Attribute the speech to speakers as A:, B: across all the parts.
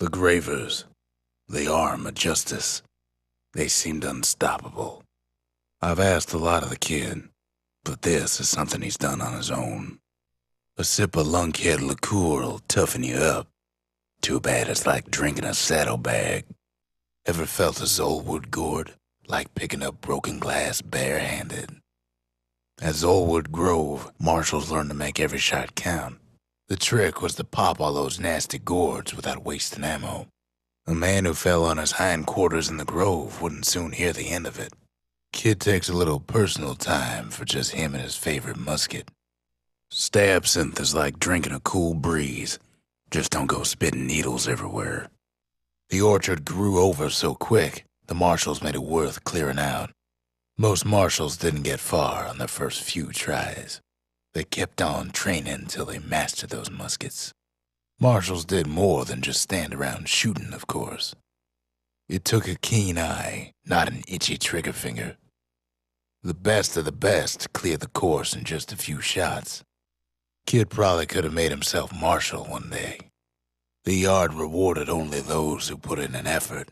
A: The Gravers, the arm of justice. They seemed unstoppable. I've asked a lot of the kid, but this is something he's done on his own. A sip of lunkhead liqueur'll toughen you up. Too bad it's like drinking a saddlebag. Ever felt a Zolwood gourd, like picking up broken glass barehanded? At Zolwood Grove, marshals learned to make every shot count. The trick was to pop all those nasty gourds without wasting ammo. A man who fell on his hindquarters in the grove wouldn't soon hear the end of it. Kid takes a little personal time for just him and his favorite musket. Stabsinthe is like drinking a cool breeze. Just don't go spitting needles everywhere. The orchard grew over so quick, the marshals made it worth clearing out. Most marshals didn't get far on their first few tries. They kept on training till they mastered those muskets. Marshals did more than just stand around shooting, of course. It took a keen eye, not an itchy trigger finger. The best of the best cleared the course in just a few shots. Kid probably could have made himself marshal one day. The yard rewarded only those who put in an effort.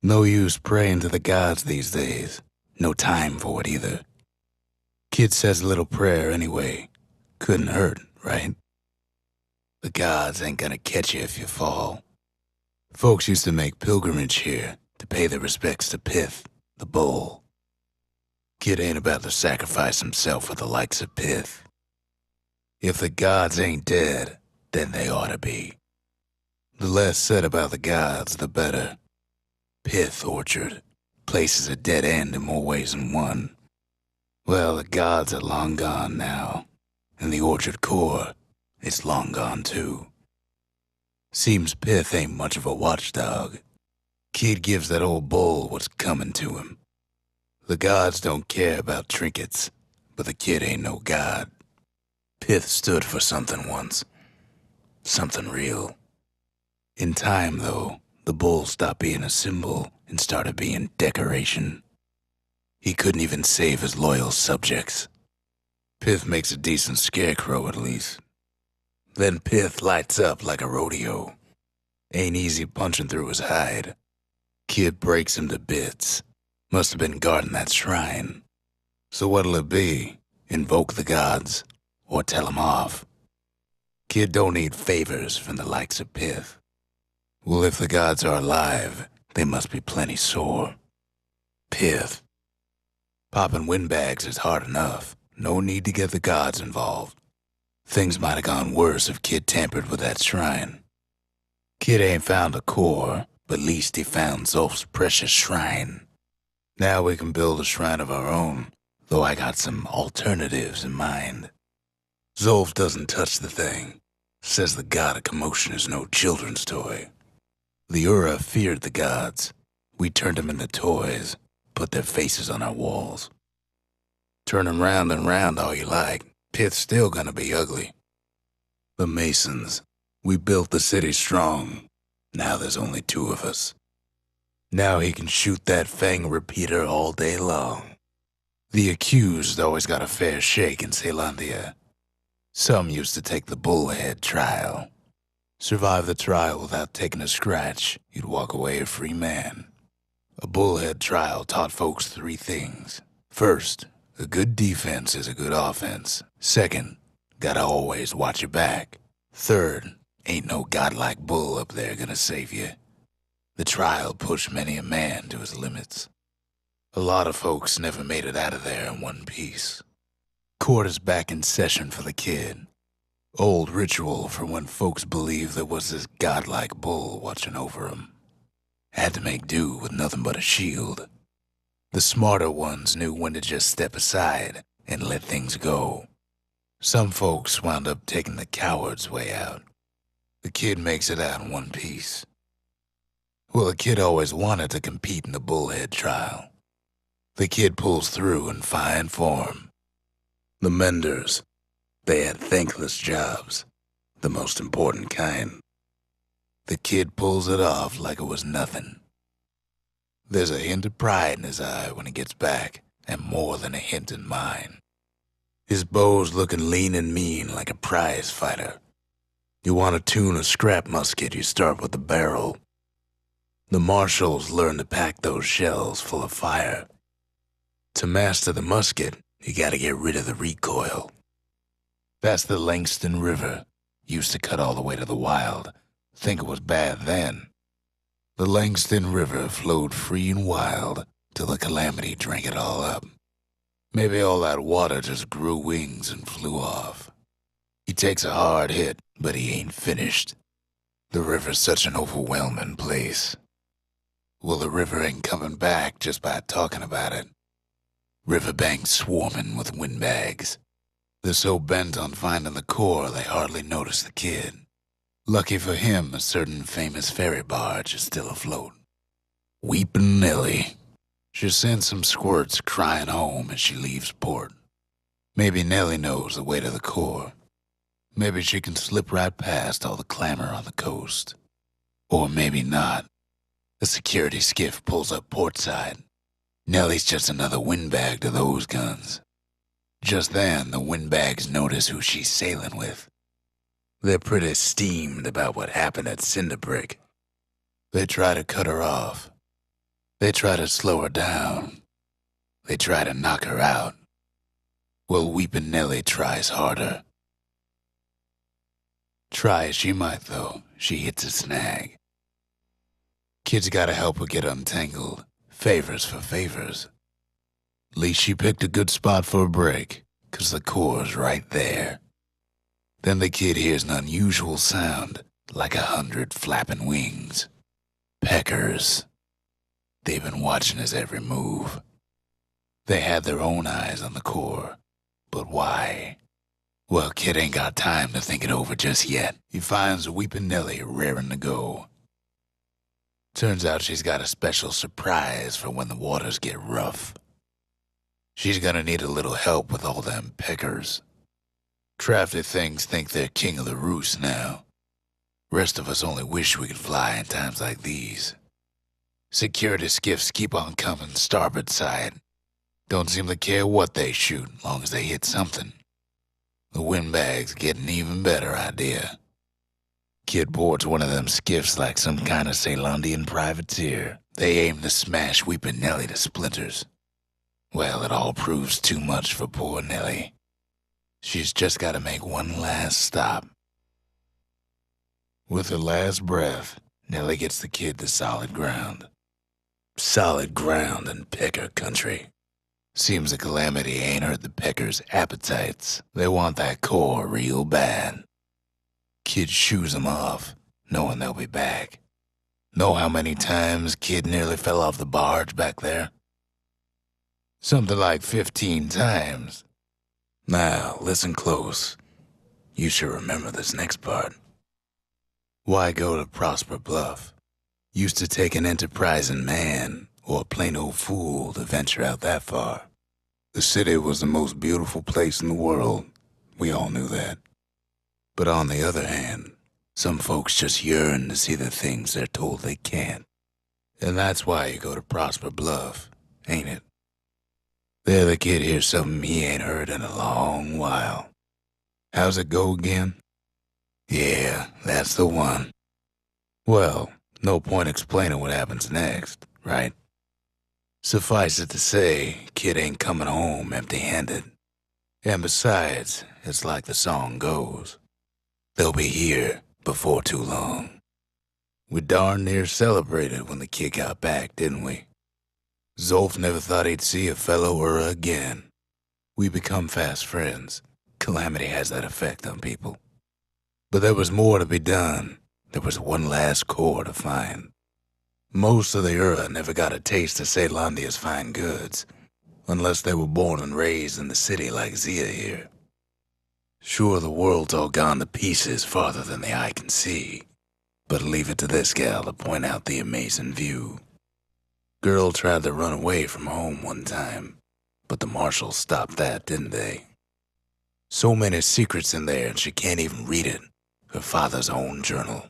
A: No use praying to the gods these days. No time for it either. Kid says a little prayer anyway. Couldn't hurt, right? The gods ain't gonna catch you if you fall. Folks used to make pilgrimage here to pay their respects to Pith, the bull. Kid ain't about to sacrifice himself for the likes of Pith. If the gods ain't dead, then they ought to be. The less said about the gods, the better. Pith Orchard. Place is a dead end in more ways than one. Well, the gods are long gone now, and the orchard core, it's long gone too. Seems Pith ain't much of a watchdog. Kid gives that old bull what's coming to him. The gods don't care about trinkets, but the kid ain't no god. Pith stood for something once. Something real. In time, though, the bull stopped being a symbol and started being decoration. He couldn't even save his loyal subjects. Pith makes a decent scarecrow, at least. Then Pith lights up like a rodeo. Ain't easy punching through his hide. Kid breaks him to bits. Must have been guarding that shrine. So what'll it be? Invoke the gods? Or tell 'em off? Kid don't need favors from the likes of Pith. Well, if the gods are alive, they must be plenty sore. Pith. Popping windbags is hard enough. No need to get the gods involved. Things might have gone worse if Kid tampered with that shrine. Kid ain't found a core, but at least he found Zolf's precious shrine. Now we can build a shrine of our own, though I got some alternatives in mind. Zolf doesn't touch the thing. Says the god of commotion is no children's toy. The Ura feared the gods. We turned them into toys, put their faces on our walls. Turn 'em round and round all you like. Pith's still gonna be ugly. The Masons. We built the city strong. Now there's only 2 of us. Now he can shoot that fang repeater all day long. The accused always got a fair shake in Celandia. Some used to take the bullhead trial. Survive the trial without taking a scratch, you'd walk away a free man. A bullhead trial taught folks 3 things. First, a good defense is a good offense. Second, gotta always watch your back. Third, ain't no godlike bull up there gonna save you. The trial pushed many a man to his limits. A lot of folks never made it out of there in one piece. Court is back in session for the kid. Old ritual for when folks believed there was this godlike bull watching over 'em. Had to make do with nothing but a shield. The smarter ones knew when to just step aside and let things go. Some folks wound up taking the coward's way out. The kid makes it out in one piece. Well, the kid always wanted to compete in the bullhead trial. The kid pulls through in fine form. The menders, they had thankless jobs, the most important kind. The kid pulls it off like it was nothing. There's a hint of pride in his eye when he gets back, and more than a hint in mine. His bow's looking lean and mean like a prize fighter. You want to tune a scrap musket, you start with the barrel. The marshals learn to pack those shells full of fire. To master the musket, you gotta get rid of the recoil. That's the Langston River. Used to cut all the way to the wild. Think it was bad then. The Langston River flowed free and wild till the calamity drank it all up. Maybe all that water just grew wings and flew off. He takes a hard hit, but he ain't finished. The river's such an overwhelming place. Well, the river ain't coming back just by talking about it. Riverbanks swarming with windbags. They're so bent on finding the core they hardly notice the kid. Lucky for him, a certain famous ferry barge is still afloat. Weepin' Nellie. She sends some squirts crying home as she leaves port. Maybe Nellie knows the way to the core. Maybe she can slip right past all the clamor on the coast. Or maybe not. The security skiff pulls up portside. Nellie's just another windbag to those guns. Just then, the windbags notice who she's sailing with. They're pretty steamed about what happened at Cinderbrick. They try to cut her off. They try to slow her down. They try to knock her out. Well, Weepin' Nellie tries harder. Try as she might, though, she hits a snag. Kid's gotta help her get untangled. Favors for favors. Least she picked a good spot for a break, 'cause the core's right there. Then the kid hears an unusual sound, like 100 flapping wings. Peckers. They've been watching his every move. They had their own eyes on the core. But why? Well, kid ain't got time to think it over just yet. He finds Weepin' Nellie raring to go. Turns out she's got a special surprise for when the waters get rough. She's gonna need a little help with all them peckers. Crafty things think they're king of the roost now. Rest of us only wish we could fly in times like these. Security skiffs keep on coming starboard side. Don't seem to care what they shoot, long as they hit something. The windbags get an even better idea. Kid boards one of them skiffs like some kind of Ceylondian privateer. They aim to smash Weepin' Nellie to splinters. Well, it all proves too much for poor Nellie. She's just got to make one last stop. With her last breath, Nellie gets the kid to solid ground. Solid ground in pecker country. Seems the calamity ain't hurt the peckers' appetites. They want that core real bad. Kid shoos 'em off, knowing they'll be back. Know how many times Kid nearly fell off the barge back there? Something like 15 times. Now, listen close. You should remember this next part. Why go to Prosper Bluff? Used to take an enterprising man or a plain old fool to venture out that far. The city was the most beautiful place in the world. We all knew that. But on the other hand, some folks just yearn to see the things they're told they can't. And that's why you go to Prosper Bluff, ain't it? There the kid hears something he ain't heard in a long while. How's it go again? Yeah, that's the one. Well, no point explaining what happens next, right? Suffice it to say, kid ain't coming home empty-handed. And besides, it's like the song goes. They'll be here before too long. We darn near celebrated when the kid got back, didn't we? Zolf never thought he'd see a fellow or again. We become fast friends. Calamity has that effect on people. But there was more to be done. There was one last core to find. Most of the Ura never got a taste of Ceylondia's fine goods, unless they were born and raised in the city like Zia here. Sure, the world's all gone to pieces farther than the eye can see, but leave it to this gal to point out the amazing view. Girl tried to run away from home one time, but the marshals stopped that, didn't they? So many secrets in there and she can't even read it, her father's own journal.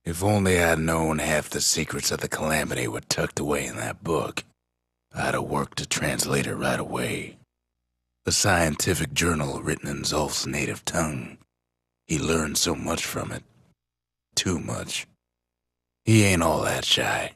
A: If only I'd known half the secrets of the calamity were tucked away in that book, I'd have worked to translate it right away. A scientific journal written in Zolf's native tongue. He learned so much from it. Too much. He ain't all that shy.